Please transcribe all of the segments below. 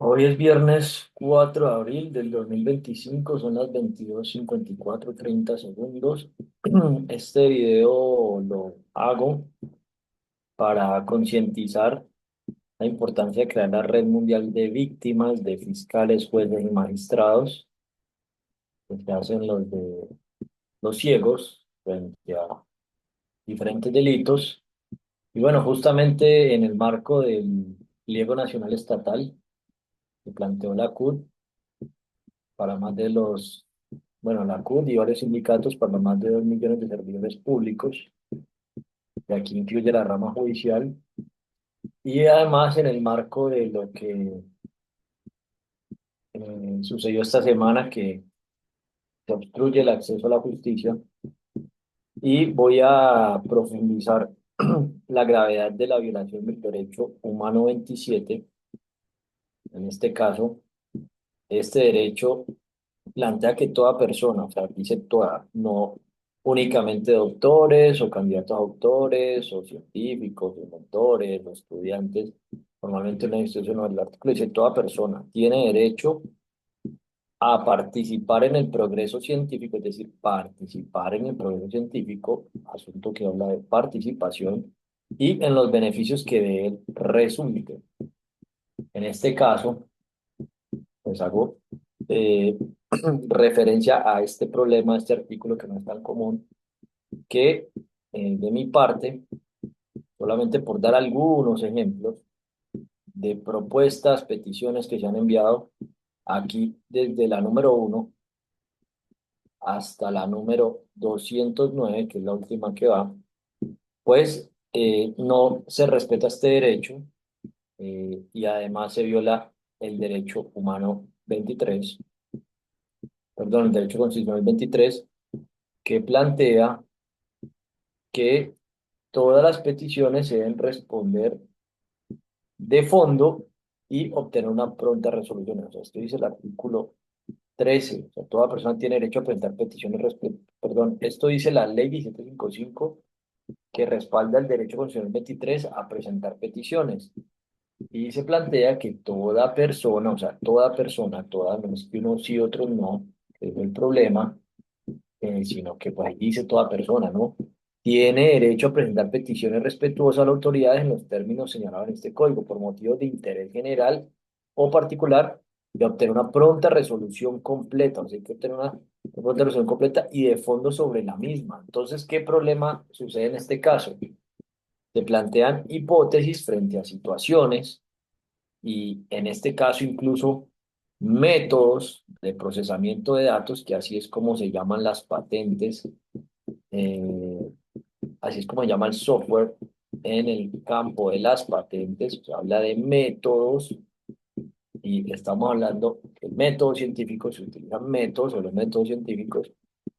Hoy es viernes 4 de abril del 2025, son las 22:54:30. Este video lo hago para concientizar la importancia de crear la red mundial de víctimas de fiscales, jueces y magistrados, que se hacen los ciegos frente a diferentes delitos. Y bueno, justamente en el marco del pliego nacional estatal que planteó la CUT para más de la CUT y varios sindicatos para más de 2 millones de servidores públicos, y aquí incluye la rama judicial, y además en el marco de lo que sucedió esta semana, que se obstruye el acceso a la justicia, y voy a profundizar la gravedad de la violación del derecho humano 27. En este caso, este derecho plantea que toda persona, o sea, dice toda, no únicamente doctores o candidatos a doctores o científicos o doctores o estudiantes, normalmente una institución o el artículo dice toda persona tiene derecho a participar en el progreso científico, es decir, participar en el progreso científico, asunto que habla de participación, y en los beneficios que de él resulten. En este caso, pues hago eh, referencia a este problema, a este artículo que no es tan común, que de mi parte, solamente por dar algunos ejemplos de propuestas, peticiones que se han enviado aquí desde la número 1 hasta la número 209, que es la última que va, pues no se respeta este derecho, y además se viola el derecho humano 23, perdón, el derecho constitucional 23, que plantea que todas las peticiones se deben responder de fondo y obtener una pronta resolución. O sea, esto dice el artículo 13. O sea, toda persona tiene derecho a presentar peticiones perdón, esto dice la ley 1755, que respalda el derecho constitucional 23 a presentar peticiones. Y se plantea que toda persona, o sea, toda persona, toda, no es que unos sí, otros no, que es el problema, sino que pues ahí dice toda persona, ¿no? Tiene derecho a presentar peticiones respetuosas a las autoridades en los términos señalados en este código por motivos de interés general o particular, de obtener una pronta resolución completa, o sea, hay que obtener una pronta resolución completa y de fondo sobre la misma. Entonces, ¿qué problema sucede en este caso? Se plantean hipótesis frente a situaciones y en este caso incluso métodos de procesamiento de datos, que así es como se llaman las patentes, eh, así es como se llama el software en el campo de las patentes. Se habla de métodos y estamos hablando que el método científico, se utilizan métodos o los métodos científicos,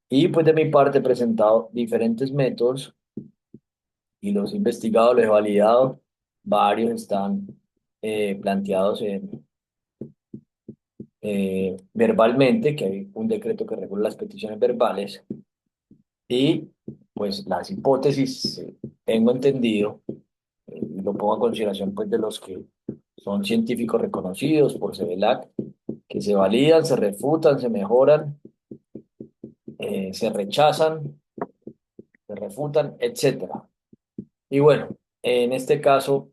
y pues de mi parte he presentado diferentes métodos y los he investigado, los he validado, varios están planteados verbalmente, que hay un decreto que regula las peticiones verbales, y pues las hipótesis, tengo entendido, y lo pongo a consideración pues de los que son científicos reconocidos por CEVELAC, que se validan, se refutan, se mejoran, se rechazan, se refutan, etcétera. Y bueno, en este caso,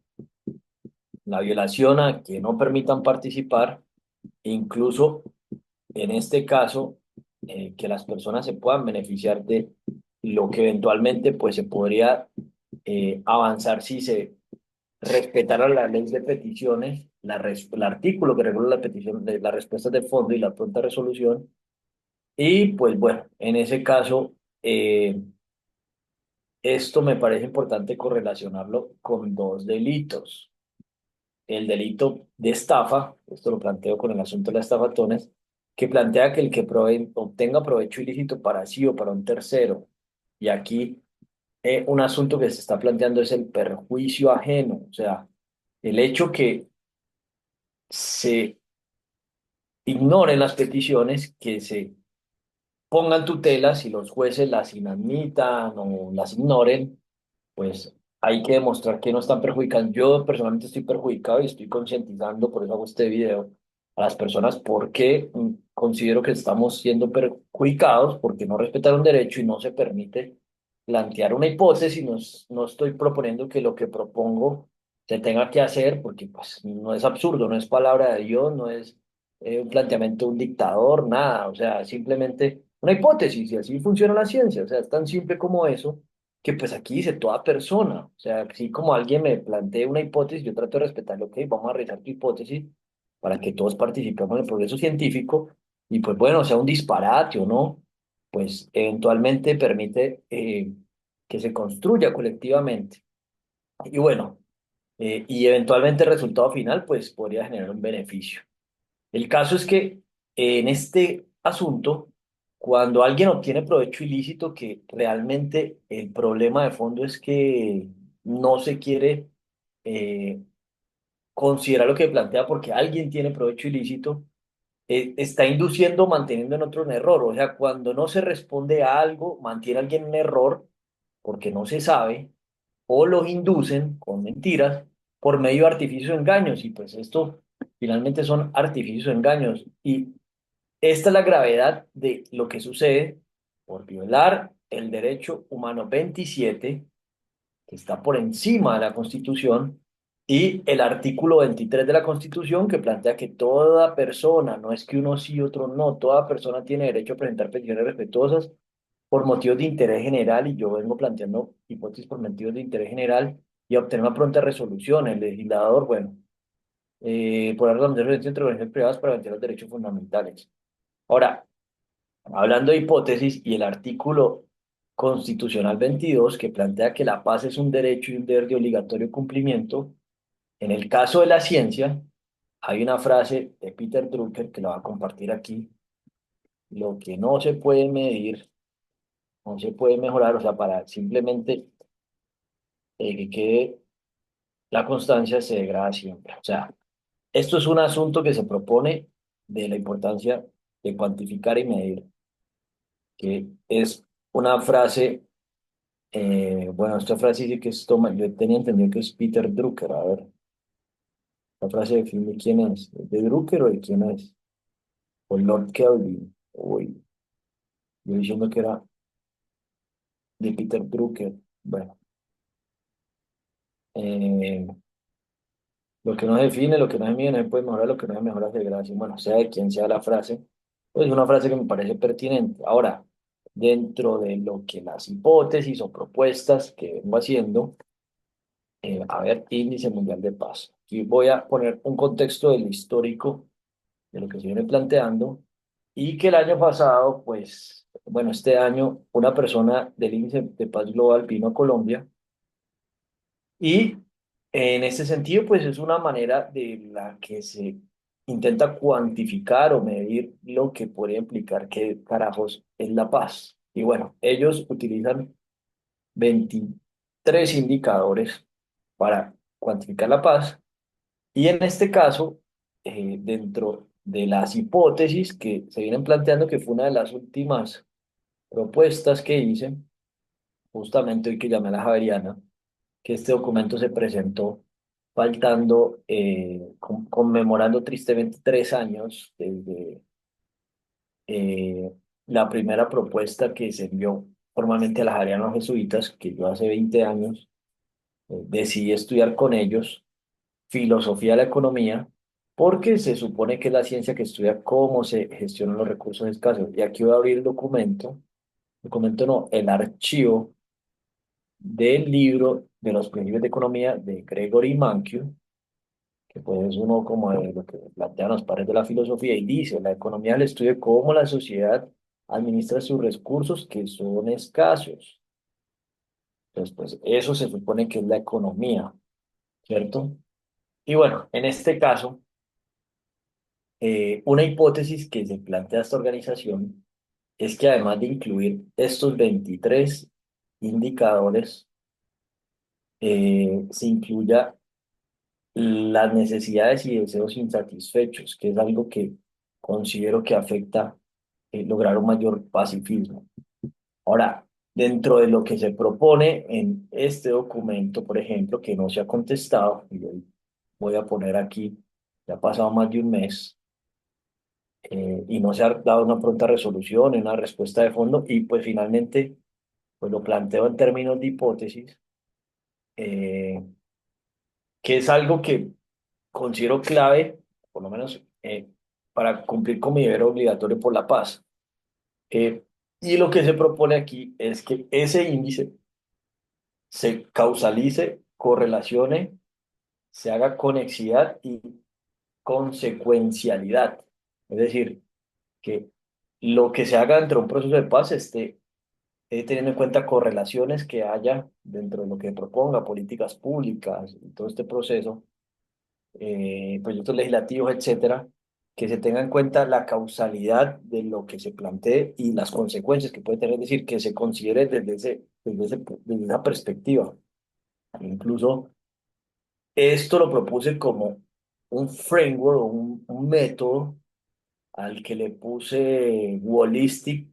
la violación a que no permitan participar, incluso en este caso, que las personas se puedan beneficiar de lo que eventualmente pues se podría avanzar si se respetara la ley de peticiones, el artículo que regula la petición de las respuestas de fondo y la pronta resolución. Y pues bueno, en ese caso, esto me parece importante correlacionarlo con dos delitos. El delito de estafa, esto lo planteo con el asunto de las estafatones, que plantea que el que obtenga provecho ilícito para sí o para un tercero. Y aquí un asunto que se está planteando es el perjuicio ajeno, o sea, el hecho que se ignoren las peticiones, que se pongan tutelas y los jueces las inadmitan o las ignoren, pues hay que demostrar que no están perjudicando. Yo personalmente estoy perjudicado y estoy concientizando, por eso hago este video, a las personas por qué considero que estamos siendo perjudicados, porque no respetar un derecho y no se permite plantear una hipótesis. No, no estoy proponiendo que lo que propongo se tenga que hacer, porque pues, no es absurdo, no es palabra de Dios, no es un planteamiento de un dictador, nada. O sea, simplemente una hipótesis y así funciona la ciencia. O sea, es tan simple como eso que pues aquí dice toda persona. O sea, así como alguien me plantea una hipótesis, yo trato de respetarlo, ok, vamos a revisar tu hipótesis para que todos participemos en el progreso científico y pues bueno, sea un disparate o no, pues eventualmente permite que se construya colectivamente. Y bueno, y eventualmente el resultado final pues podría generar un beneficio. El caso es que en este asunto, cuando alguien obtiene provecho ilícito, que realmente el problema de fondo es que no se quiere eh, considerar lo que plantea porque alguien tiene provecho ilícito, está induciendo o manteniendo en otro un error. O sea, cuando no se responde a algo, mantiene a alguien en error porque no se sabe, o los inducen con mentiras por medio de artificios o engaños. Y pues esto finalmente son artificios o engaños. Y esta es la gravedad de lo que sucede por violar el derecho humano 27 que está por encima de la Constitución, y el artículo 23 de la Constitución, que plantea que toda persona, no es que uno sí y otro no, toda persona tiene derecho a presentar peticiones respetuosas por motivos de interés general, y yo vengo planteando hipótesis por motivos de interés general y a obtener una pronta resolución. El legislador, bueno, por orden de entre organizaciones privadas para garantir los derechos fundamentales. Ahora, hablando de hipótesis y el artículo constitucional 22 que plantea que la paz es un derecho y un deber de obligatorio cumplimiento, en el caso de la ciencia, hay una frase de Peter Drucker que la va a compartir aquí: lo que no se puede medir, no se puede mejorar. O sea, para simplemente que quede la constancia, se degrada siempre. O sea, esto es un asunto que se propone de la importancia de cuantificar y medir, que es una frase. Bueno, esta frase dice que es toma, yo tenía entendido que es Peter Drucker. A ver, la frase define quién es. ¿Es de Drucker o de quién es? O Lord Kelvin. Uy, yo diciendo que era de Peter Drucker. Bueno, eh, lo que no se define, lo que no se mide, no se puede mejorar, lo que no se mejora se gracia. Bueno, sea de quien sea la frase, pues es una frase que me parece pertinente. Ahora, dentro de lo que las hipótesis o propuestas que vengo haciendo, a ver, índice mundial de paz. Aquí voy a poner un contexto del histórico de lo que se viene planteando, y que el año pasado, pues, bueno, este año una persona del índice de paz global vino a Colombia, y en ese sentido, pues es una manera de la que se intenta cuantificar o medir lo que puede implicar qué carajos es la paz. Y bueno, ellos utilizan 23 indicadores para cuantificar la paz. Y en este caso, dentro de las hipótesis que se vienen planteando, que fue una de las últimas propuestas que hice, justamente hoy que llamé a la Javeriana, que este documento se presentó faltando, conmemorando tristemente 3 años desde la primera propuesta que se envió formalmente a la Javeriana a los jesuitas, que yo hace 20 años decidí estudiar con ellos filosofía de la economía, porque se supone que es la ciencia que estudia cómo se gestionan los recursos escasos. Y aquí voy a abrir el documento no, el archivo del libro de los principios de economía de Gregory Mankiw, que pues es uno como de lo que plantean los padres de la filosofía, y dice: la economía es el estudio de cómo la sociedad administra sus recursos que son escasos. Entonces, pues eso se supone que es la economía, ¿cierto? Y bueno, en este caso, una hipótesis que se plantea esta organización es que además de incluir estos 23 indicadores, se incluya las necesidades y deseos insatisfechos, que es algo que considero que afecta lograr un mayor pacifismo. Ahora, dentro de lo que se propone en este documento, por ejemplo, que no se ha contestado, y hoy voy a poner aquí, ya ha pasado más de un mes, y no se ha dado una pronta resolución, una respuesta de fondo, y pues finalmente pues lo planteo en términos de hipótesis, eh, que es algo que considero clave, por lo menos para cumplir con mi deber obligatorio por la paz. Eh, y lo que se propone aquí es que ese índice se causalice, correlacione, se haga conexidad y consecuencialidad. Es decir, que lo que se haga dentro de un proceso de paz esté teniendo en cuenta correlaciones que haya dentro de lo que proponga, políticas públicas y todo este proceso, proyectos legislativos, etcétera, que se tenga en cuenta la causalidad de lo que se plantee y las consecuencias que puede tener, es decir, que se considere desde esa perspectiva. Incluso esto lo propuse como un framework o un método al que le puse Wallistic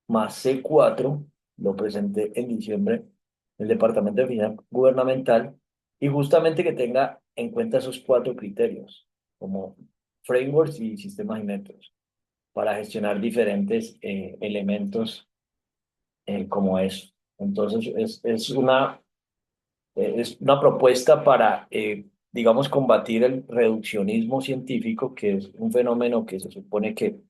más C4, lo presenté en diciembre en el Departamento de Finanzas Gubernamental, y justamente que tenga en cuenta esos cuatro criterios, como frameworks y sistemas y métodos, para gestionar diferentes elementos como eso. Entonces, es una propuesta para, digamos, combatir el reduccionismo científico, que es un fenómeno que se supone que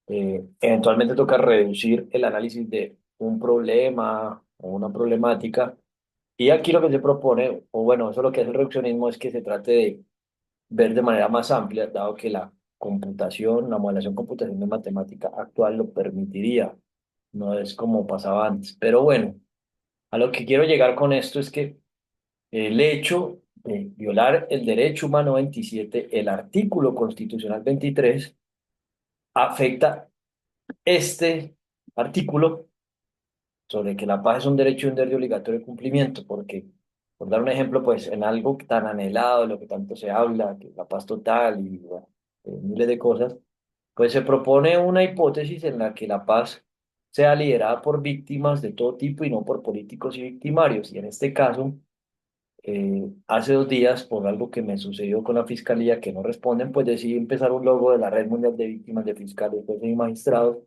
eventualmente toca reducir el análisis de un problema o una problemática. Y aquí lo que se propone, o bueno, eso lo que hace el reduccionismo es que se trate de ver de manera más amplia, dado que la computación, la modelación computacional matemática actual lo permitiría. No es como pasaba antes. Pero bueno, a lo que quiero llegar con esto es que el hecho de violar el derecho humano 27, el artículo constitucional 23, afecta este artículo sobre que la paz es un derecho y un deber de obligatorio cumplimiento, porque, por dar un ejemplo, pues en algo tan anhelado, de lo que tanto se habla, que es la paz total y bueno, miles de cosas, pues se propone una hipótesis en la que la paz sea liderada por víctimas de todo tipo y no por políticos y victimarios. Y en este caso, hace 2 días, por algo que me sucedió con la fiscalía, que no responden, pues decidí empezar un logo de la Red Mundial de Víctimas de Fiscales, Jueces y Magistrados,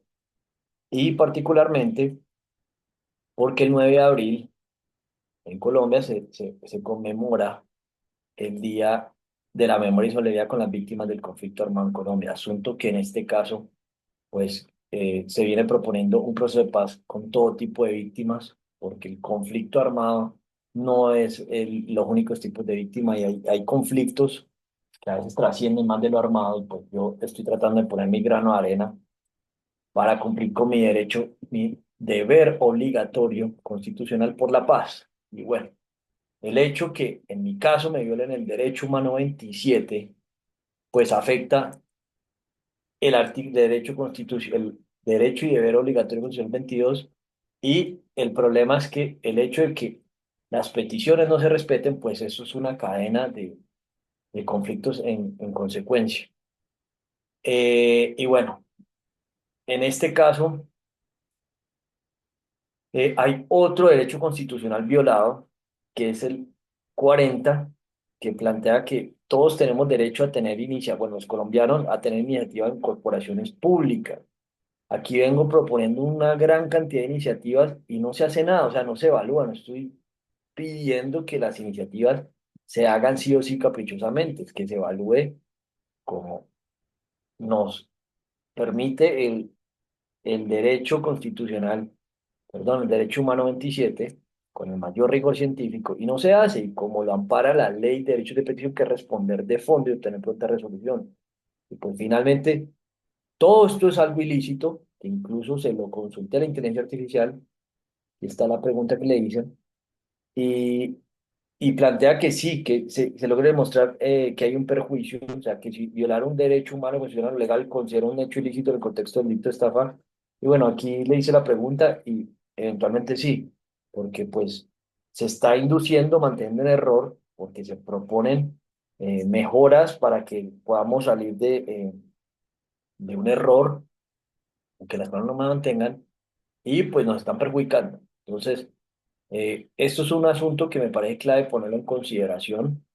y particularmente porque el 9 de abril en Colombia se conmemora el Día de la Memoria y Solidaridad con las Víctimas del Conflicto Armado en Colombia, asunto que en este caso, pues, se viene proponiendo un proceso de paz con todo tipo de víctimas, porque el conflicto armado no es los únicos tipos de víctimas, y hay conflictos que a veces trascienden más de lo armado, y pues yo estoy tratando de poner mi grano de arena para cumplir con mi derecho, mi deber obligatorio constitucional por la paz. Y bueno, el hecho que en mi caso me violen el derecho humano 27, pues afecta el derecho el derecho y deber obligatorio constitucional 22, y el problema es que el hecho de que las peticiones no se respeten, pues eso es una cadena de conflictos en consecuencia. Y bueno, en este caso hay otro derecho constitucional violado, que es el 40, que plantea que todos tenemos derecho a tener iniciativa, bueno, los colombianos a tener iniciativa en corporaciones públicas. Aquí vengo proponiendo una gran cantidad de iniciativas y no se hace nada, o sea, no se evalúa, no estoy pidiendo que las iniciativas se hagan sí o sí caprichosamente, es que se evalúe como nos permite el derecho constitucional, perdón, el derecho humano 27, con el mayor rigor científico, y no se hace, y como lo ampara la ley de derechos de petición, que responder de fondo y obtener pronta resolución. Y pues finalmente, todo esto es algo ilícito, que incluso se lo consulté a la inteligencia artificial, y está la pregunta que le dicen, y, y plantea que sí, que se logre demostrar que hay un perjuicio, o sea, que si violar un derecho humano constitucional o legal considera un hecho ilícito en el contexto del delito de estafa. Y bueno, aquí le hice la pregunta y eventualmente sí, porque pues se está induciendo, manteniendo en error, porque se proponen mejoras para que podamos salir de un error, que las cosas no me mantengan, y pues nos están perjudicando. Entonces, esto es un asunto que me parece clave ponerlo en consideración,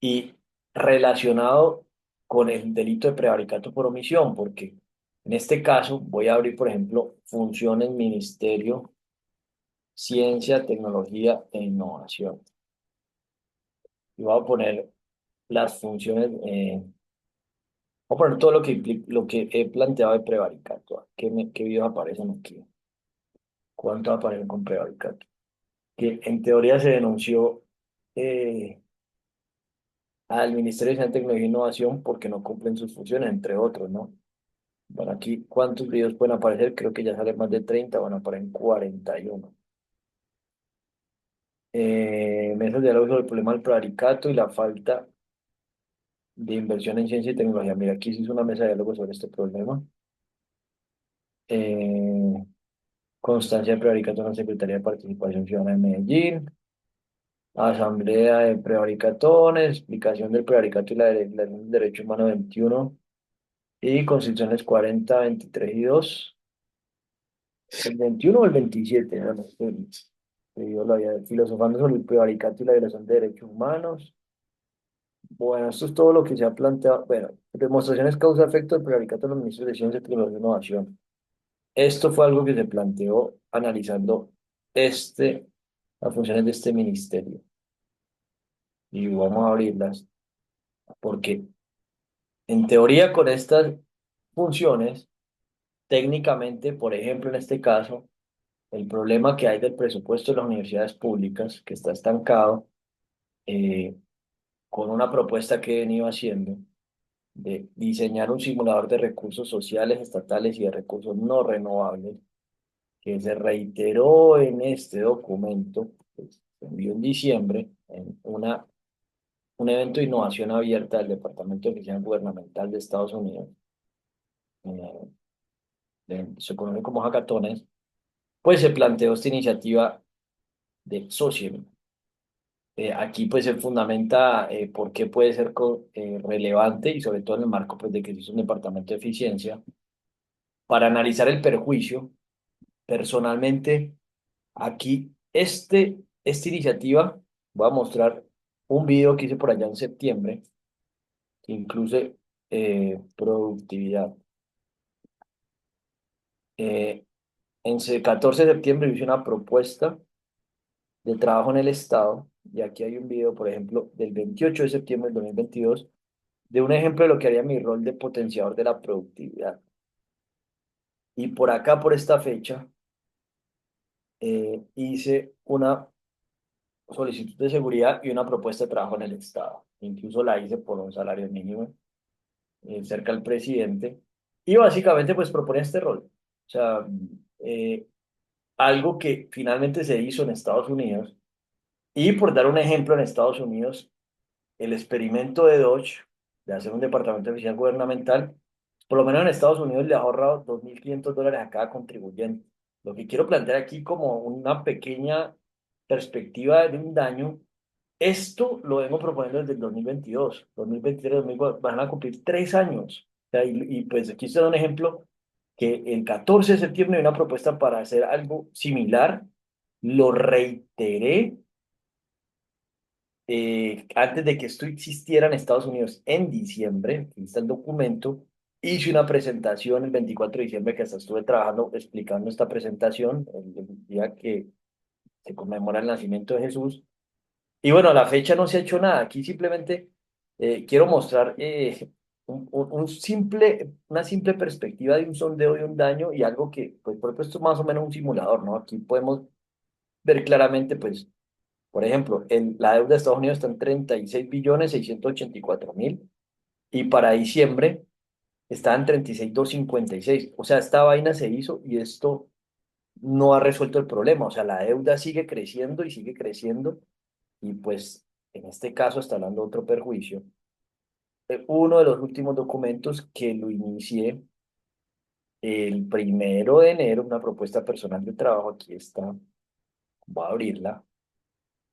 y relacionado con el delito de prevaricato por omisión, porque En este caso, voy a abrir, por ejemplo, funciones Ministerio, Ciencia, Tecnología e Innovación. Y voy a poner las funciones, voy a poner todo lo que, lo que he planteado de prevaricato. ¿Qué videos aparecen aquí? ¿Cuánto aparecen con prevaricato? Que en teoría se denunció eh, al Ministerio de Ciencia, Tecnología e Innovación porque no cumplen sus funciones, entre otros, ¿no? Bueno, aquí, ¿cuántos videos pueden aparecer? Creo que ya sale más de 30, bueno, aparecen 41. Mesas de diálogo sobre el problema del prevaricato y la falta de inversión en ciencia y tecnología. Mira, aquí se hizo una mesa de diálogo sobre este problema. Eh, Constancia de prevaricato en la Secretaría de Participación Ciudadana de Medellín. Asamblea de prevaricatones, explicación del prevaricato y la Declaración del Derecho Humano 21 y Constituciones 40, 23 y 2. ¿El 21 o el 27? No, no sé. Yo lo había filosofando sobre el prevaricato y la violación de derechos humanos. Bueno, esto es todo lo que se ha planteado. Bueno, demostraciones causa-efecto del prevaricato de los ministros de Ciencia, Tecnología e Innovación. Esto fue algo que se planteó analizando las funciones de este ministerio. Y vamos a abrirlas, porque en teoría con estas funciones, técnicamente, por ejemplo, en este caso, el problema que hay del presupuesto de las universidades públicas, que está estancado, eh, con una propuesta que he venido haciendo de diseñar un simulador de recursos sociales, estatales y de recursos no renovables, que se reiteró en este documento, que se envió en diciembre, en un evento de innovación abierta del Departamento de Oficina Gubernamental de Estados Unidos, eh, se conoce como hackatones, pues se planteó esta iniciativa de Socium. Aquí pues se fundamenta por qué puede ser relevante y sobre todo en el marco pues de que es un departamento de eficiencia para analizar el perjuicio. Personalmente, aquí esta iniciativa, voy a mostrar un video que hice por allá en septiembre que incluye productividad. Eh, en 14 de septiembre hice una propuesta de trabajo en el Estado y aquí hay un video, por ejemplo, del 28 de septiembre del 2022 de un ejemplo de lo que haría mi rol de potenciador de la productividad. Y por acá, por esta fecha, hice una solicitud de seguridad y una propuesta de trabajo en el Estado. Incluso la hice por un salario mínimo, cerca al presidente. Y básicamente, pues propone este rol. O sea, eh, algo que finalmente se hizo en Estados Unidos. Y por dar un ejemplo, en Estados Unidos el experimento de Dodge, de hacer un departamento de eficiencia gubernamental, por lo menos en Estados Unidos le ha ahorrado $2.500 a cada contribuyente. Lo que quiero plantear aquí como una pequeña perspectiva de un daño, esto lo vengo proponiendo desde el 2022, 2023, 2024, van a cumplir 3 años. O sea, pues aquí se da un ejemplo que el 14 de septiembre hay una propuesta para hacer algo similar, lo reiteré antes de que esto existiera en Estados Unidos en diciembre, aquí está el documento, hice una presentación el 24 de diciembre que hasta estuve trabajando explicando esta presentación, el día que se conmemora el nacimiento de Jesús. Y bueno, a la fecha no se ha hecho nada. Aquí simplemente quiero mostrar una simple perspectiva de un sondeo de un daño y algo que, pues, por ejemplo, esto es más o menos un simulador, ¿no? Aquí podemos ver claramente, pues, por ejemplo, la deuda de Estados Unidos está en 36.684.000 y para diciembre está en 36.256. O sea, esta vaina se hizo y esto no ha resuelto el problema. O sea, la deuda sigue creciendo y sigue creciendo y pues en este caso está hablando de otro perjuicio. Uno de los últimos documentos que lo inicié el 1 de enero, una propuesta personal de trabajo, aquí está, voy a abrirla.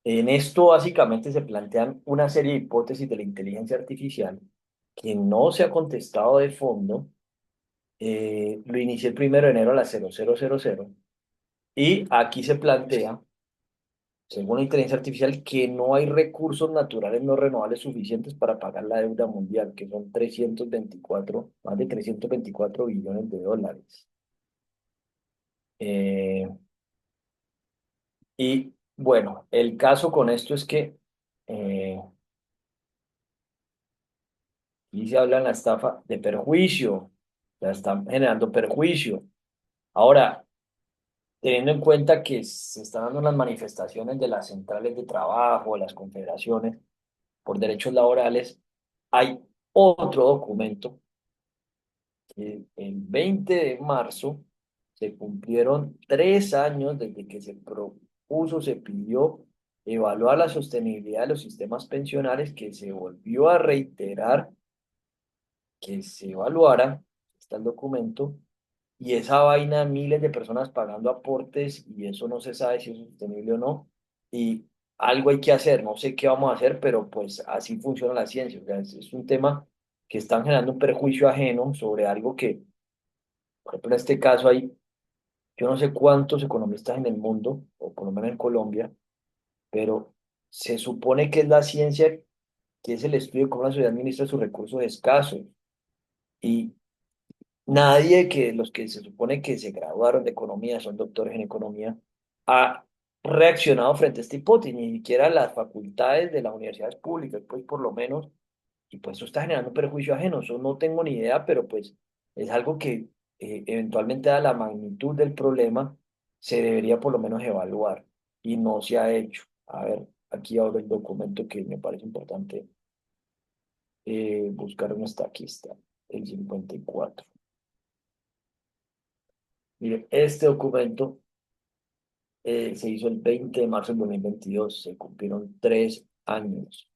En esto básicamente se plantean una serie de hipótesis de la inteligencia artificial que no se ha contestado de fondo. Lo inicié el 1 de enero a las 00:00 y aquí se plantea según la inteligencia artificial, que no hay recursos naturales no renovables suficientes para pagar la deuda mundial, que son 324, más de 324 billones de dólares. Eh, y bueno, el caso con esto es que eh, y se habla en la estafa de perjuicio, o sea, están generando perjuicio. Ahora, teniendo en cuenta que se están dando las manifestaciones de las centrales de trabajo, de las confederaciones por derechos laborales, hay otro documento que el 20 de marzo se cumplieron 3 años desde que se propuso, se pidió evaluar la sostenibilidad de los sistemas pensionales, que se volvió a reiterar que se evaluara, está el documento, y esa vaina, miles de personas pagando aportes y eso no se sabe si es sostenible o no. Y algo hay que hacer, no sé qué vamos a hacer, pero pues así funciona la ciencia. O sea, es un tema que están generando un perjuicio ajeno sobre algo que, por ejemplo, en este caso hay, yo no sé cuántos economistas en el mundo, o por lo menos en Colombia, pero se supone que es la ciencia, que es el estudio de cómo la sociedad administra sus recursos escasos. Y nadie que los que se supone que se graduaron de economía, son doctores en economía, ha reaccionado frente a esta hipótesis, ni siquiera las facultades de las universidades públicas, pues por lo menos, y pues eso está generando un perjuicio ajeno, eso no tengo ni idea, pero pues es algo que eventualmente a la magnitud del problema se debería por lo menos evaluar y no se ha hecho. A ver, aquí abro el documento que me parece importante buscar, uno está, aquí está, el 54. Mire, este documento se hizo el 20 de marzo del 2022, se cumplieron 3 años.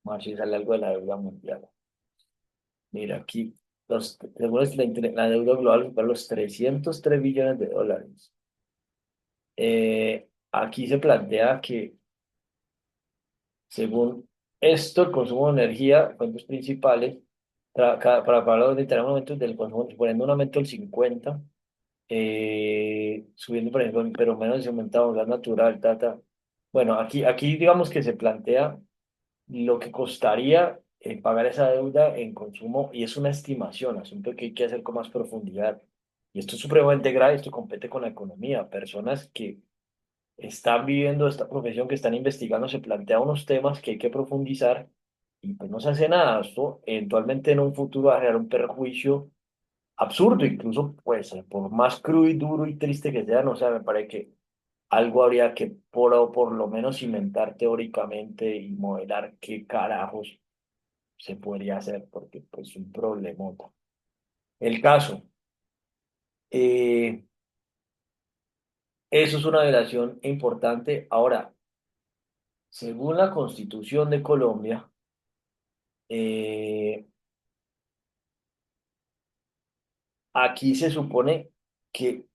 Marzo y sale algo de la deuda mundial. Mira, aquí, según la deuda global supera los 303 billones de dólares. Aquí se plantea que, según esto, el consumo de energía, fuentes principales, para pagar de tener un aumento del consumo, suponiendo un aumento del 50, subiendo, por ejemplo, pero menos si aumentaba gas natural, tata. Bueno, aquí digamos que se plantea lo que costaría pagar esa deuda en consumo, y es una estimación, asunto que hay que hacer con más profundidad. Y esto es supremamente grave, esto compete con la economía. Personas que están viviendo esta profesión, que están investigando, se plantean unos temas que hay que profundizar y pues no se hace nada. Esto eventualmente en un futuro va a generar un perjuicio absurdo, incluso pues por más crudo y duro y triste que sea, no sé, me parece que algo habría que por lo menos inventar teóricamente y modelar qué carajos se podría hacer, porque pues es un problemota. El caso, eh, eso es una violación importante. Ahora, según la Constitución de Colombia, eh, aquí se supone que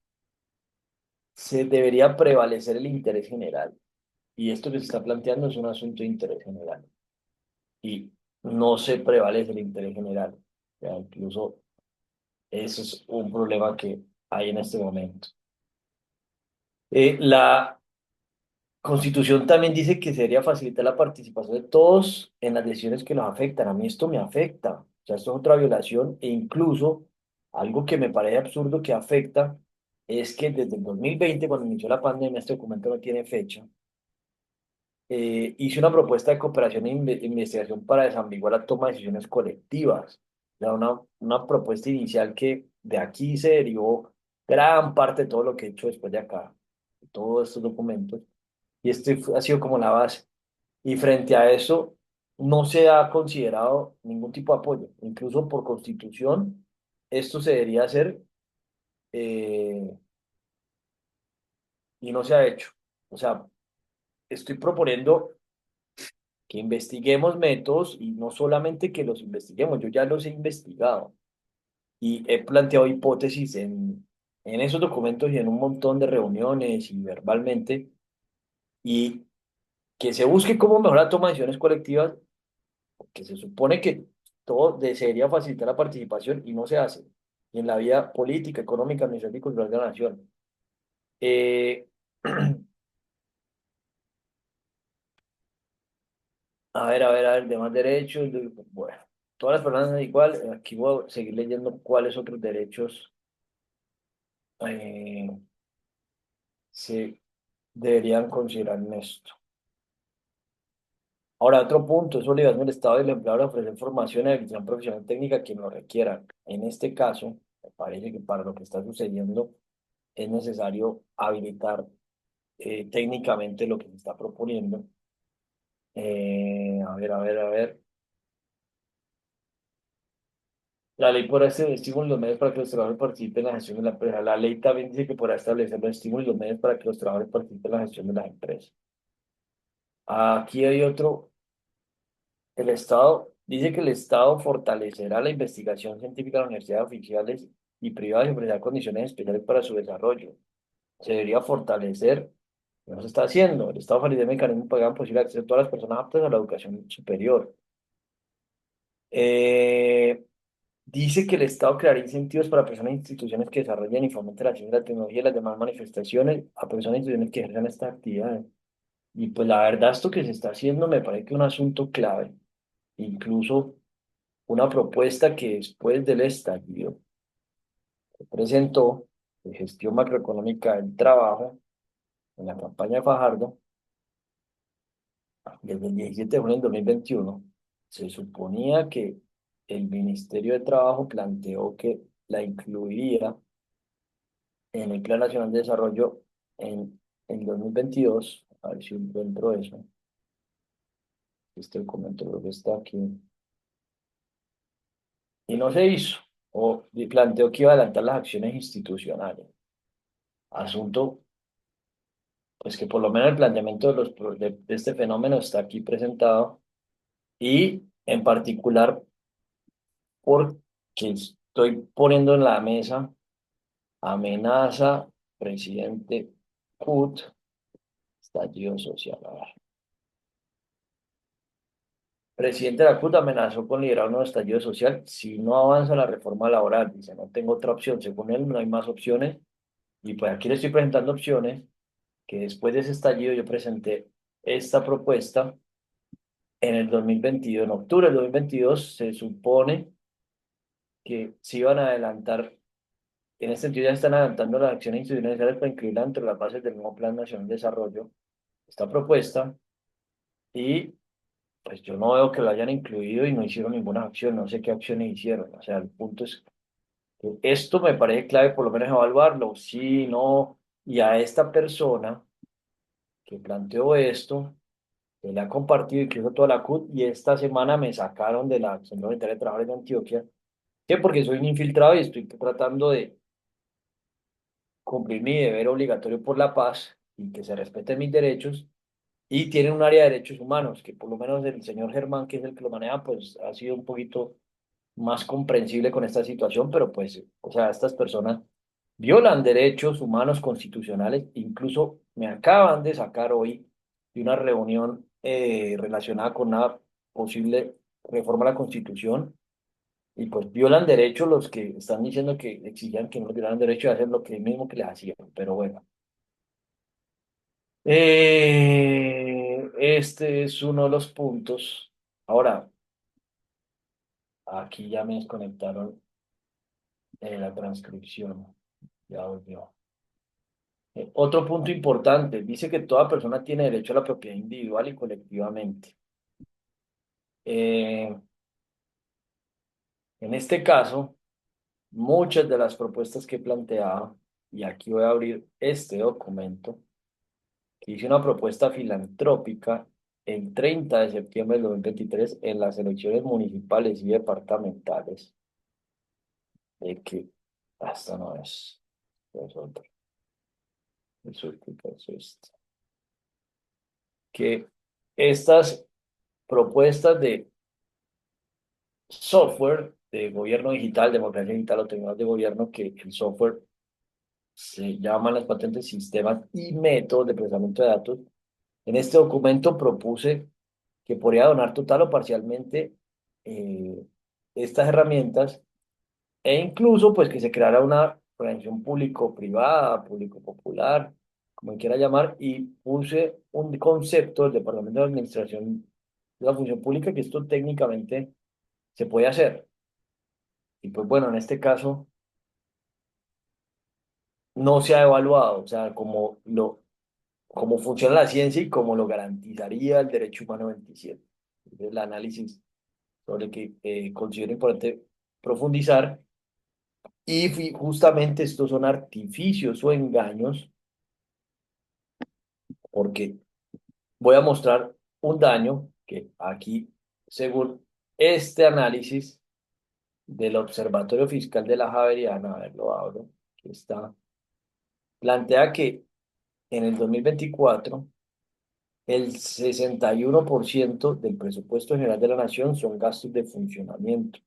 se debería prevalecer el interés general. Y esto que se está planteando es un asunto de interés general. Y no se prevalece el interés general. O sea, incluso eso es un problema que hay en este momento. La Constitución también dice que se debería facilitar la participación de todos en las decisiones que nos afectan. A mí esto me afecta. O sea, esto es otra violación, e incluso algo que me parece absurdo que afecta es que desde el 2020, cuando inició la pandemia, este documento no tiene fecha, hice una propuesta de cooperación e investigación para desambiguar la toma de decisiones colectivas. O sea, una propuesta inicial que de aquí se derivó gran parte de todo lo que he hecho después de acá, de todos estos documentos, y ha sido como la base. Y frente a eso, no se ha considerado ningún tipo de apoyo. Incluso por constitución, esto se debería hacer, eh, y no se ha hecho. O sea, estoy proponiendo que investiguemos métodos y no solamente que los investiguemos, yo ya los he investigado y he planteado hipótesis en esos documentos y en un montón de reuniones y verbalmente, y que se busque cómo mejorar la toma de decisiones colectivas, porque se supone que todo desearía facilitar la participación y no se hace, y en la vida política, económica, administrativa y cultural de la nación. Eh, a ver, demás derechos. Bueno, todas las personas son igual. Aquí voy a seguir leyendo cuáles otros derechos eh, se deberían considerar en esto. Ahora, otro punto, es obligación del Estado y del empleador de ofrecer formación y habilitación profesional técnica a quien lo requieran. En este caso, me parece que para lo que está sucediendo es necesario habilitar técnicamente lo que se está proponiendo. A ver. La ley podrá estímulos y los medios para que los trabajadores participen en la gestión de la empresa. La ley también dice que podrá establecer los estímulos y los medios para que los trabajadores participen en la gestión de las empresas. Aquí hay otro. El Estado dice que el Estado fortalecerá la investigación científica de las universidades oficiales y privadas y ofrecerá condiciones especiales para su desarrollo. Se debería fortalecer, no se está haciendo. El Estado facilita mecanismos para que hagan posible acceso a todas las personas aptas a la educación superior. Eh, Dice que el Estado creará incentivos para personas e instituciones que desarrollen y fomenten la ciencia, la tecnología y las demás manifestaciones a personas e instituciones que ejercen estas actividades. Y pues la verdad, esto que se está haciendo me parece que es un asunto clave. Incluso una propuesta que después del estallido se presentó de gestión macroeconómica del trabajo en la campaña de Fajardo desde el 17 de junio del 2021. Se suponía que el Ministerio de Trabajo planteó que la incluiría en el Plan Nacional de Desarrollo en el 2022. A ver si encuentro eso. Este documento creo que está aquí. Y no se hizo. Y planteó que iba a adelantar las acciones institucionales. Asunto, pues que por lo menos el planteamiento de este fenómeno está aquí presentado. Y en particular porque estoy poniendo en la mesa amenaza presidente CUT, estallido social. A ver. Presidente de la CUT amenazó con liderar un nuevo estallido social si no avanza la reforma laboral. Dice, no tengo otra opción. Según él, no hay más opciones. Y pues aquí le estoy presentando opciones que después de ese estallido yo presenté esta propuesta en el 2022. En octubre del 2022 se supone que se iban a adelantar, en este sentido ya están adelantando las acciones institucionales para incluirla entre las bases del nuevo Plan Nacional de Desarrollo. Esta propuesta y pues yo no veo que lo hayan incluido y no hicieron ninguna acción, no sé qué acciones hicieron. O sea, el punto es que esto me parece clave por lo menos evaluarlo, sí, no, y a esta persona que planteó esto, que le ha compartido incluso toda la CUT, y esta semana me sacaron de la Centro Unitaria de Trabajadores de Antioquia, que porque soy un infiltrado y estoy tratando de cumplir mi deber obligatorio por la paz y que se respeten mis derechos. Y tienen un área de derechos humanos, que por lo menos el señor Germán, que es el que lo maneja, pues ha sido un poquito más comprensible con esta situación, pero pues, o sea, estas personas violan derechos humanos constitucionales, incluso me acaban de sacar hoy de una reunión relacionada con una posible reforma a la Constitución, y pues violan derechos los que están diciendo que exigían que no violan derecho a hacer lo que mismo que les hacían, pero bueno. Este es uno de los puntos. Ahora, aquí ya me desconectaron la transcripción. Ya volvió. Otro punto importante, dice que toda persona tiene derecho a la propiedad individual y colectivamente. Eh, en este caso, muchas de las propuestas que planteaba, y aquí voy a abrir este documento, que hice una propuesta filantrópica el 30 de septiembre de 2023 en las elecciones municipales y departamentales, de que hasta no es otro, es este, que estas propuestas de software de gobierno digital, democracia digital o tecnologías de gobierno, que el software se llaman las patentes, sistemas y métodos de procesamiento de datos. En este documento propuse que podría donar total o parcialmente eh, estas herramientas e incluso pues que se creara una organización público-privada, público-popular, como quiera llamar, y puse un concepto del Departamento de Administración la función pública, que esto técnicamente se puede hacer. Y pues bueno, en este caso no se ha evaluado, o sea, cómo funciona la ciencia y cómo lo garantizaría el derecho humano 27. El análisis sobre el que considero importante profundizar. Y justamente estos son artificios o engaños, porque voy a mostrar un daño que aquí, según este análisis del Observatorio Fiscal de la Javeriana, a ver, lo abro, aquí está, plantea que en el 2024 el 61% del presupuesto general de la nación son gastos de funcionamiento,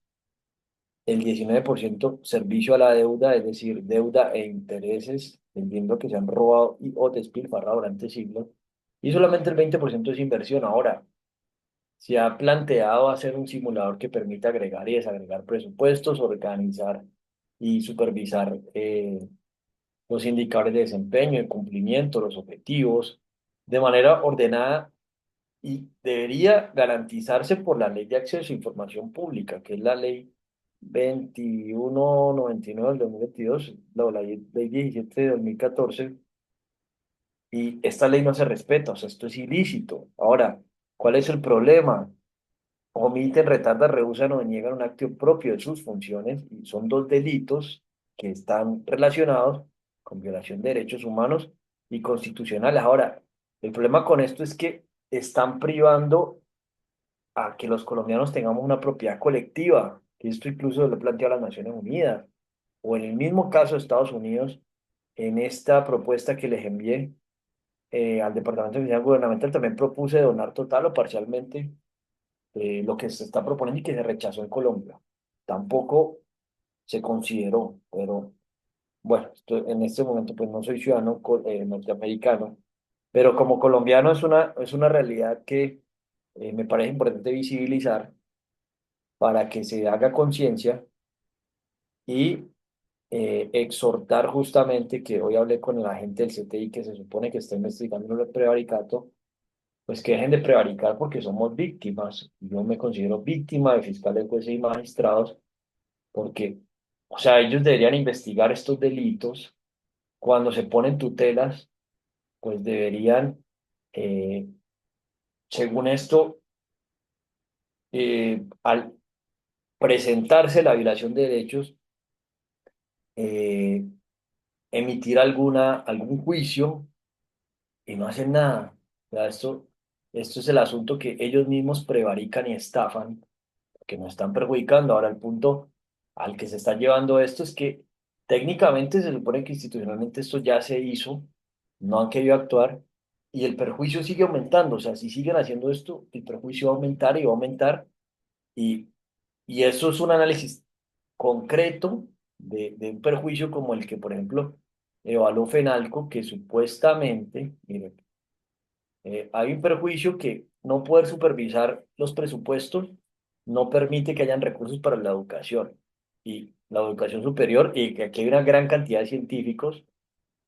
el 19% servicio a la deuda, es decir, deuda e intereses, entiendo que se han robado y o despilfarrado durante siglos, y solamente el 20% es inversión. Ahora, se ha planteado hacer un simulador que permita agregar y desagregar presupuestos, organizar y supervisar los indicadores de desempeño, el cumplimiento, los objetivos, de manera ordenada y debería garantizarse por la Ley de Acceso a Información Pública, que es la Ley 2199 del 2022, la Ley 17 de 2014, y esta ley no se respeta, o sea, esto es ilícito. Ahora, ¿cuál es el problema? Omiten, retardan, rehúsan o deniegan un acto propio de sus funciones, y son dos delitos que están relacionados con violación de derechos humanos y constitucionales. Ahora, el problema con esto es que están privando a que los colombianos tengamos una propiedad colectiva, que esto incluso lo ha planteado las Naciones Unidas, o en el mismo caso de Estados Unidos, en esta propuesta que les envié al Departamento de Finanzas Gubernamental, también propuse donar total o parcialmente lo que se está proponiendo y que se rechazó en Colombia. Tampoco se consideró, pero bueno, en este momento pues no soy ciudadano norteamericano, pero como colombiano es una realidad que me parece importante visibilizar para que se haga conciencia y exhortar justamente, que hoy hablé con la gente del CTI que se supone que está investigando el prevaricato, pues que dejen de prevaricar porque somos víctimas. Yo me considero víctima de fiscales, jueces y magistrados porque, o sea, ellos deberían investigar estos delitos. Cuando se ponen tutelas, pues deberían, eh, según esto, al presentarse la violación de derechos, eh, emitir algún juicio y no hacen nada. O sea, esto es el asunto, que ellos mismos prevarican y estafan, que nos están perjudicando. Ahora, el punto al que se está llevando esto es que técnicamente se supone que institucionalmente esto ya se hizo, no han querido actuar y el perjuicio sigue aumentando. O sea, si siguen haciendo esto, el perjuicio va a aumentar y va a aumentar. Y, y eso es un análisis concreto de un perjuicio como el que, por ejemplo, evaluó Fenalco, que supuestamente, mire, hay un perjuicio que no poder supervisar los presupuestos no permite que hayan recursos para la educación y la educación superior, y que aquí hay una gran cantidad de científicos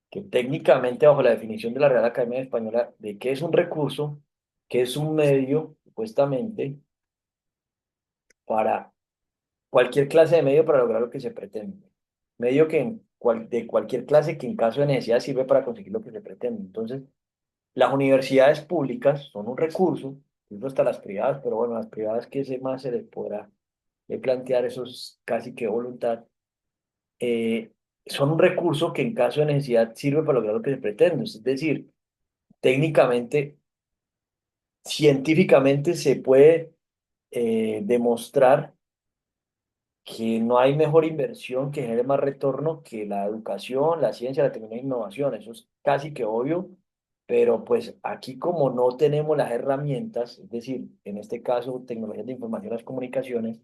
que técnicamente, bajo la definición de la Real Academia Española de qué es un recurso, qué es un medio, supuestamente, para cualquier clase de medio para lograr lo que se pretende. Medio que de cualquier clase que en caso de necesidad sirve para conseguir lo que se pretende. Entonces, las universidades públicas son un recurso, incluso hasta las privadas, pero bueno, las privadas que se más se les podrá plantear, eso es casi que voluntad, eh, son un recurso que en caso de necesidad sirve para lograr lo que se pretende. Es decir, técnicamente, científicamente se puede demostrar que no hay mejor inversión que genere más retorno que la educación, la ciencia, la tecnología e innovación. Eso es casi que obvio, pero pues aquí como no tenemos las herramientas, es decir, en este caso tecnologías de información y las comunicaciones,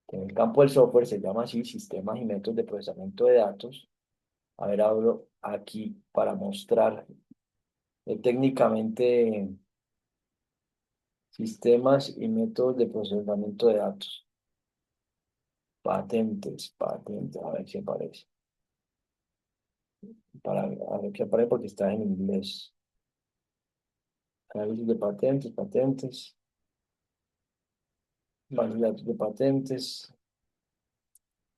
que en el campo del software se llama así, sistemas y métodos de procesamiento de datos. A ver, abro aquí para mostrar técnicamente sistemas y métodos de procesamiento de datos. Patentes, patentes, a ver si aparece. A ver qué aparece porque está en inglés. Análisis de patentes, patentes. Base de datos de patentes.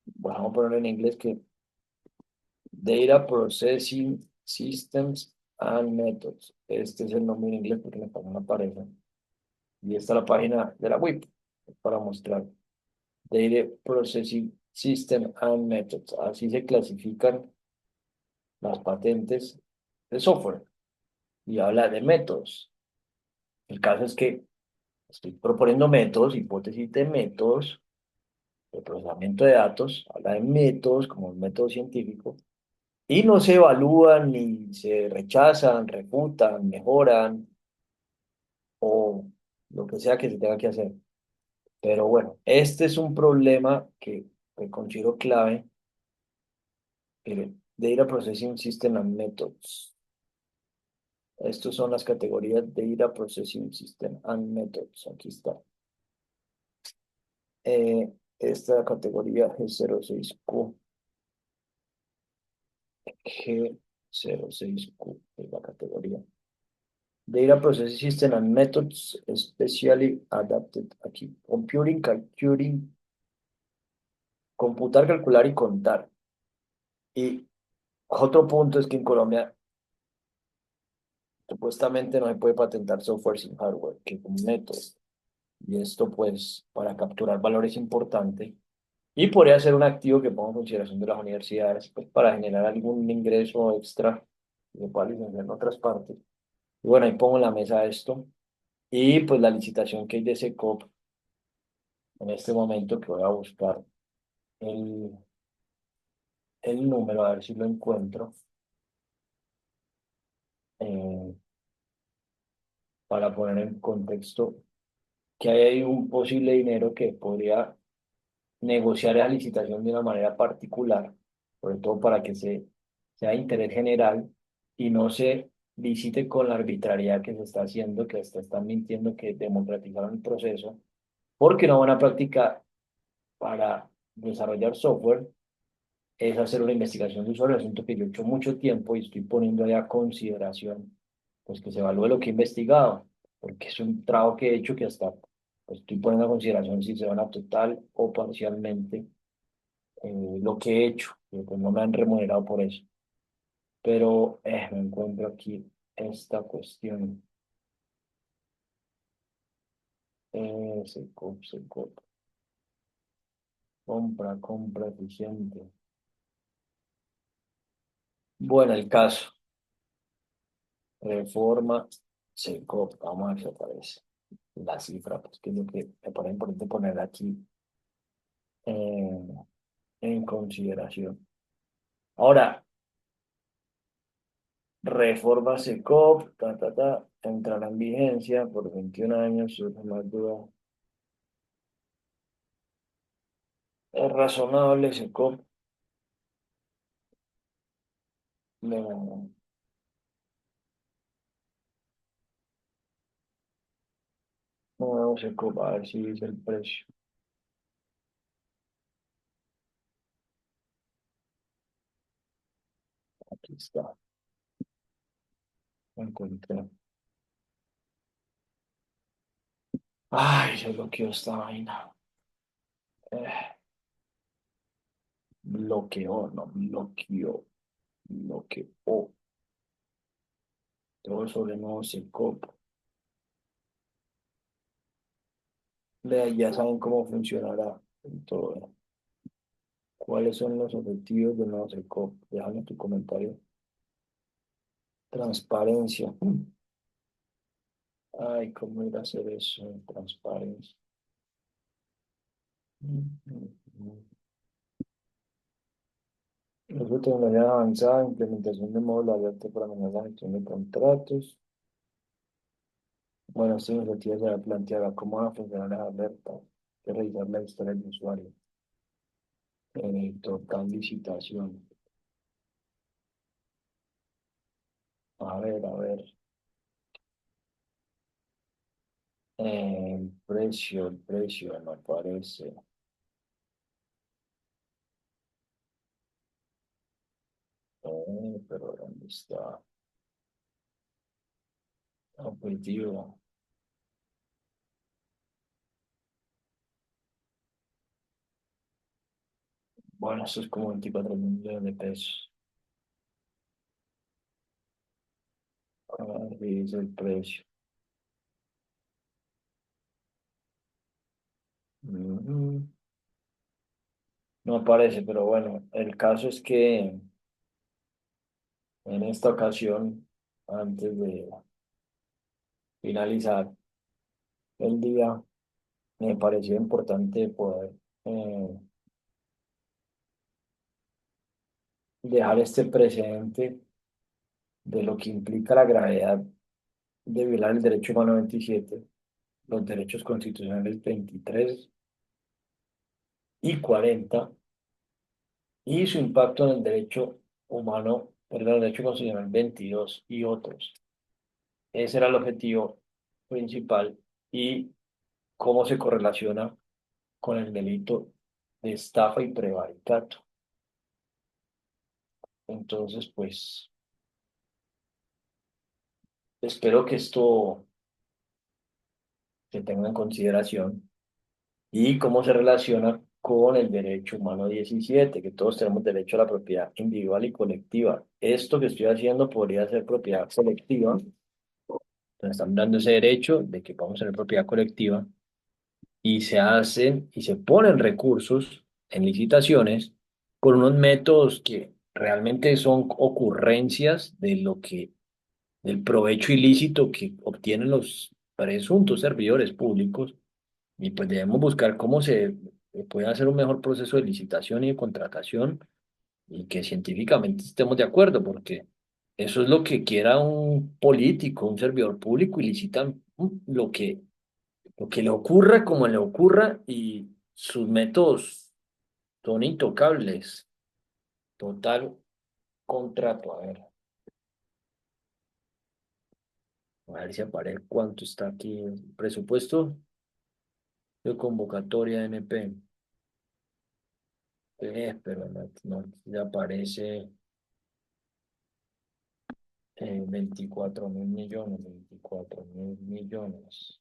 Bueno, vamos a poner en inglés que Data Processing Systems and Methods. Este es el nombre en inglés porque me pasó una pareja. Y esta es la página de la web para mostrar. Data Processing System and Methods. Así se clasifican las patentes de software. Y habla de métodos. El caso es que estoy proponiendo métodos, hipótesis de métodos de procesamiento de datos. Habla de métodos como un método científico. Y no se evalúan ni se rechazan, refutan, mejoran o lo que sea que se tenga que hacer. Pero bueno, este es un problema que considero clave. Data Processing System and Methods. Estas son las categorías de Data Processing System and Methods. Aquí está. Esta categoría G06Q. G06Q es la categoría. Data Processing System and Methods Specially Adapted. Aquí, Computing, computar, calcular y contar. Y otro punto es que en Colombia supuestamente no se puede patentar software sin hardware, que es un método. Y esto pues para capturar valor es importante. Y podría ser un activo que ponga en consideración de las universidades pues, para generar algún ingreso extra que se pueda licenciar en otras partes. Y bueno, ahí pongo en la mesa esto. Y pues la licitación que hay de SECOP en este momento que voy a buscar el, el número, a ver si lo encuentro, eh, para poner en contexto que hay ahí un posible dinero que podría negociar esa licitación de una manera particular, sobre todo para que sea de interés general y no se licite con la arbitrariedad que se está haciendo, que hasta están mintiendo que democratizaron el proceso, porque una buena práctica para desarrollar software es hacer una investigación de usuario, asunto que yo he hecho mucho tiempo y estoy poniendo ahí a consideración, pues que se evalúe lo que he investigado, porque es un trabajo que he hecho que hasta pues, estoy poniendo a consideración si se van a total o parcialmente lo que he hecho, que pues no me han remunerado por eso. Pero me encuentro aquí esta cuestión. Se compra eficiente. Bueno, el caso, reforma, vamos a ver si aparece la cifra, pues que es lo que me parece importante poner aquí eh, en consideración. Ahora, reforma SECOP, entrará en vigencia por 21 años, surge más duda. Es razonable, SECOP, no, no, SECOP, a ver si dice el precio. Aquí está, lo encontré. Ay, se bloqueó esta vaina. Eh, bloqueó, no, bloqueó. Todo sobre nuevo SECOP. Ya saben cómo funcionará en todo. ¿Cuáles son los objetivos del nuevo SECOP? Déjame tu comentario. Transparencia. Ay, ¿cómo ir a hacer eso? Transparencia. Uso de tecnología avanzada, implementación de módulos abiertos para mejorar la gestión de contratos. Bueno, esta iniciativa se va a plantear a cómo van a funcionar las alertas, que revisar la historia del usuario. Total licitación. A ver. El precio no aparece. Pero ¿dónde está? Objetivo. Bueno, eso es como 24.000 millones de pesos. Dice el precio. Ujú. No aparece, pero bueno, el caso es que en esta ocasión, antes de finalizar el día, me pareció importante poder eh, dejar este precedente de lo que implica la gravedad de violar el derecho humano 27, los derechos constitucionales 23 y 40 y su impacto en el derecho humano, perdón, el derecho constitucional 22 y otros. Ese era el objetivo principal y cómo se correlaciona con el delito de estafa y prevaricato. Entonces, pues, espero que esto se tenga en consideración y cómo se relaciona con el derecho humano 17, que todos tenemos derecho a la propiedad individual y colectiva. Esto que estoy haciendo podría ser propiedad colectiva. Nos están dando ese derecho de que podamos tener propiedad colectiva y se hacen y se ponen recursos en licitaciones con unos métodos que realmente son ocurrencias de lo que, del provecho ilícito que obtienen los presuntos servidores públicos y pues debemos buscar cómo se puede hacer un mejor proceso de licitación y de contratación y que científicamente estemos de acuerdo, porque eso es lo que quiera un político, un servidor público y licitan lo que le ocurra como le ocurra y sus métodos son intocables. Total contrato. A ver si aparece cuánto está aquí el presupuesto de convocatoria NP. Pero no, ya aparece 24.000 millones, 24.000 millones.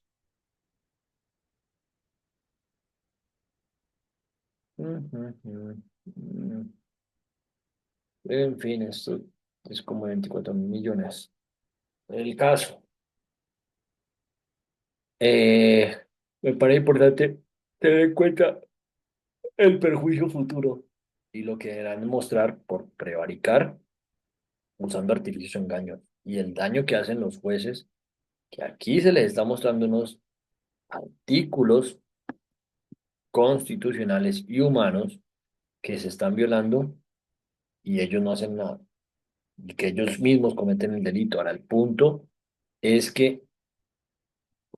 Ujú, ujú. Mm, En fin, esto es como 24.000 millones. El caso. Eh, Me parece importante tener en cuenta el perjuicio futuro y lo que deberán mostrar por prevaricar usando artificios o engaños y el daño que hacen los jueces, que aquí se les está mostrando unos artículos constitucionales y humanos que se están violando y ellos no hacen nada y que ellos mismos cometen el delito. Ahora, el punto es que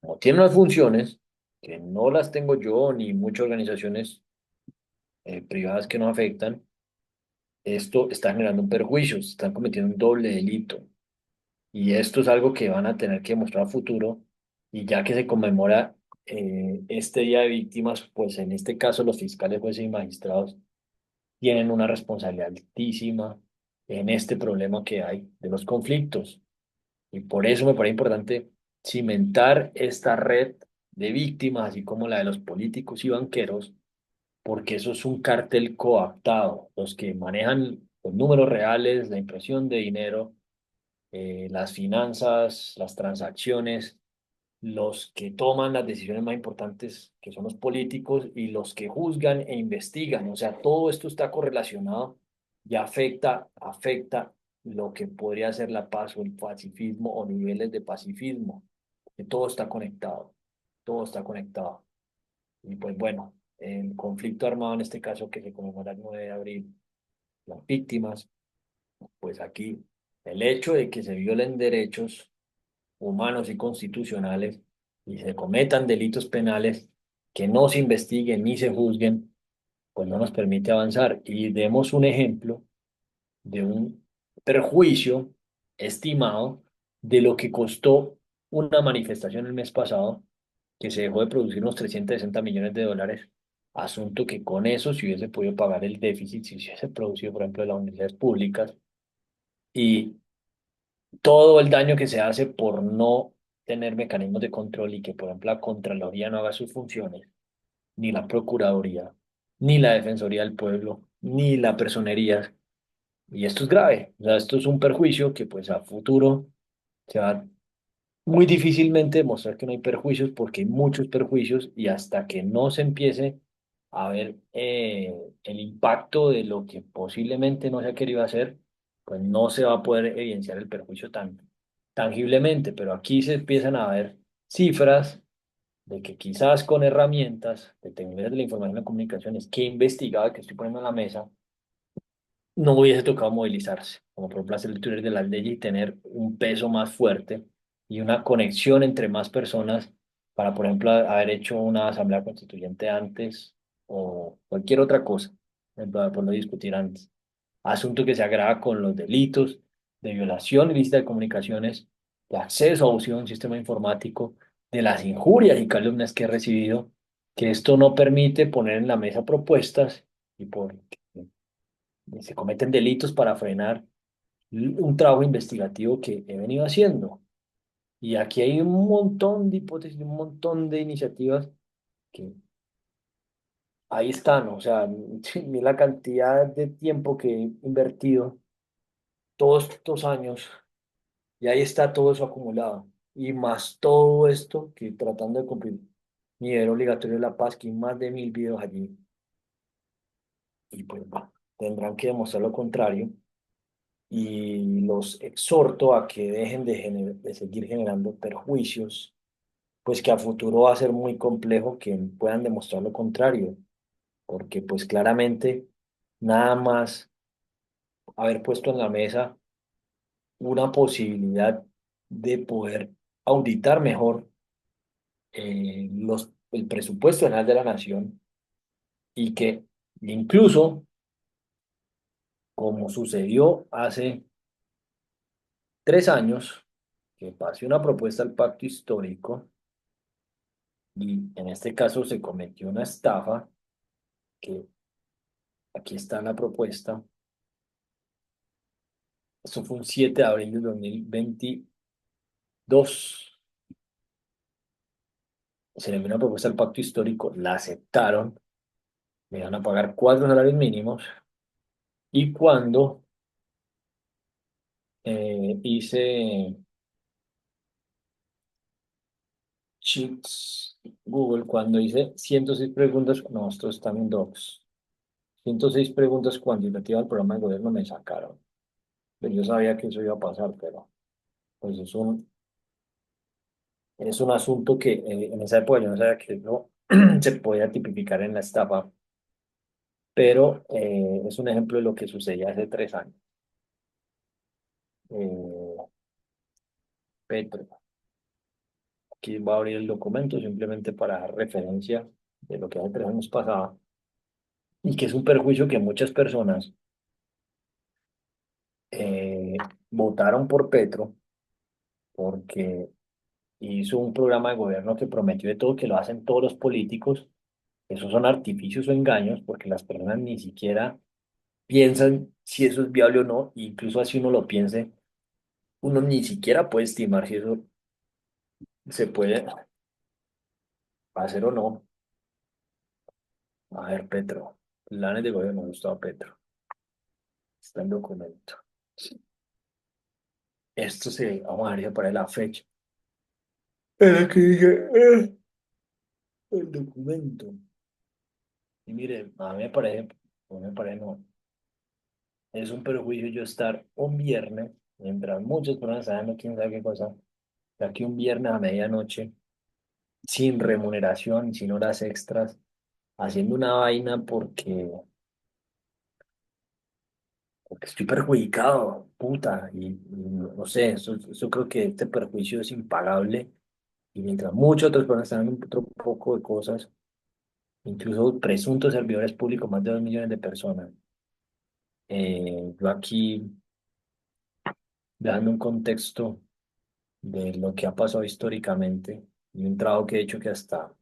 como tienen unas funciones que no las tengo yo ni muchas organizaciones privadas que no afectan, esto está generando un perjuicio, se están cometiendo un doble delito. Y esto es algo que van a tener que mostrar a futuro. Y ya que se conmemora este Día de Víctimas, pues en este caso los fiscales, jueces y magistrados tienen una responsabilidad altísima en este problema que hay de los conflictos. Y por eso me parece importante cimentar esta red de víctimas, así como la de los políticos y banqueros, porque eso es un cartel coaptado, los que manejan los números reales, la impresión de dinero, las finanzas, las transacciones, los que toman las decisiones más importantes, que son los políticos, y los que juzgan e investigan. O sea, todo esto está correlacionado y afecta lo que podría ser la paz o el pacifismo o niveles de pacifismo, que todo está conectado, todo está conectado. Y pues bueno, el conflicto armado en este caso que se conmemora el 9 de abril, las víctimas, pues aquí el hecho de que se violen derechos humanos y constitucionales y se cometan delitos penales que no se investiguen ni se juzguen, pues no nos permite avanzar. Y demos un ejemplo de un perjuicio estimado de lo que costó una manifestación el mes pasado, que se dejó de producir unos 360 millones de dólares, asunto que con eso se hubiese podido pagar el déficit si se hubiese producido, por ejemplo, en las universidades públicas, y todo el daño que se hace por no tener mecanismos de control y que, por ejemplo, la Contraloría no haga sus funciones, ni la Procuraduría, ni la Defensoría del Pueblo, ni la personería. Y esto es grave, o sea, esto es un perjuicio que pues a futuro se va muy difícilmente demostrar que no hay perjuicios porque hay muchos perjuicios y hasta que no se empiece a ver el impacto de lo que posiblemente no se ha querido hacer, pues no se va a poder evidenciar el perjuicio tan tangiblemente, pero aquí se empiezan a ver cifras de que quizás con herramientas de tecnologías de la información y la comunicaciones que he investigado, que estoy poniendo en la mesa, no hubiese tocado movilizarse, como por ejemplo hacer el Twitter de las leyes y tener un peso más fuerte y una conexión entre más personas para, por ejemplo, haber hecho una asamblea constituyente antes o cualquier otra cosa, para poderlo discutir antes. Asunto que se agrava con los delitos de violación ilícita de comunicaciones, de acceso a abusivo de un sistema informático, de las injurias y calumnias que he recibido, que esto no permite poner en la mesa propuestas y por se cometen delitos para frenar un trabajo investigativo que he venido haciendo. Y aquí hay un montón de hipótesis, un montón de iniciativas que ahí están. O sea, mira la cantidad de tiempo que he invertido todos estos años y ahí está todo eso acumulado. Y más todo esto que tratando de cumplir mi deber obligatorio de la paz, que hay más de 1000 videos allí. Y pues va, tendrán que demostrar lo contrario y los exhorto a que dejen de seguir generando perjuicios, pues que a futuro va a ser muy complejo que puedan demostrar lo contrario, porque pues claramente nada más haber puesto en la mesa una posibilidad de poder auditar mejor el presupuesto general de la nación y que incluso, como sucedió hace 3 años, que pase una propuesta al pacto histórico y en este caso se cometió una estafa, que aquí está la propuesta. Eso fue un 7 de abril de 2022. Se le envió una propuesta al pacto histórico, la aceptaron, me iban a pagar 4 salarios mínimos. Y cuando hice cheats Google, cuando hice 106 preguntas, no, esto está en Docs, 106 preguntas cuantitativas al programa de gobierno me sacaron. Pues yo sabía que eso iba a pasar, pero pues es un asunto que en esa época yo no sabía que no se podía tipificar en la estafa, pero es un ejemplo de lo que sucedía hace 3 años. Eh, Petro, aquí voy a abrir el documento simplemente para dar referencia de lo que hace 3 años pasaba y que es un perjuicio que muchas personas eh, votaron por Petro porque hizo un programa de gobierno que prometió de todo, que lo hacen todos los políticos. Esos son artificios o engaños porque las personas ni siquiera piensan si eso es viable o no, incluso así uno lo piense, uno ni siquiera puede estimar si eso se puede hacer o no. A ver, Petro, planes de gobierno, Gustavo Petro, está el documento. Esto se, vamos a ver si aparece la fecha. Era que dije, el documento. Y mire, a mí me parece, no me parece, no, es un perjuicio yo estar un viernes, mientras muchas personas saben quién sabe qué cosa, de aquí un viernes a medianoche, sin remuneración, sin horas extras, haciendo una vaina porque estoy perjudicado, puta, y no sé, eso creo que este perjuicio es impagable, y mientras muchas otras personas están en otro poco de cosas, incluso presuntos servidores públicos, más de 2 millones de personas, yo aquí dando un contexto de lo que ha pasado históricamente y un trabajo que he hecho que hasta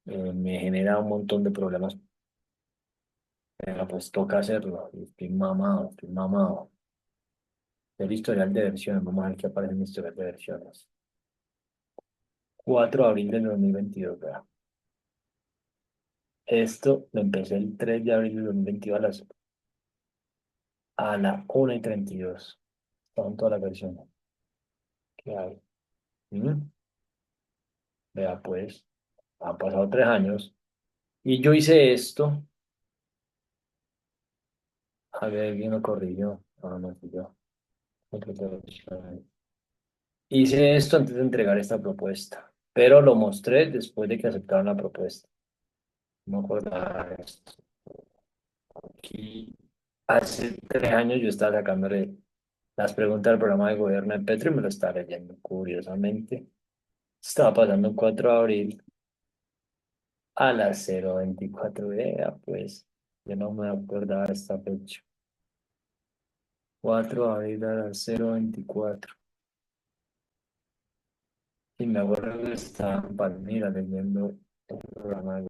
me genera un montón de problemas, pero pues toca hacerlo, y estoy mamado, estoy mamado. El historial de versiones, vamos a ver qué aparece en el historial de versiones. 4 de abril del 2022, vea. Esto lo empecé el 3 de abril de 2022 a la 1:32. Son todas las versiones que hay. Mm, Vea pues, han pasado 3 años. Y yo hice esto. A ver, ¿quién lo corrigió? No, no fui yo. Hice esto antes de entregar esta propuesta, pero lo mostré después de que aceptaron la propuesta. No me acordaba de esto. Aquí, hace 3 años yo estaba sacándole las preguntas del programa de gobierno de Petro y me lo estaba leyendo curiosamente. Estaba pasando el 4 de abril a las 0:24. Vea, pues, yo no me acordaba de esta fecha. 4 de abril a las 0:24. Y me acuerdo que estaba en Palmira leyendo el programa de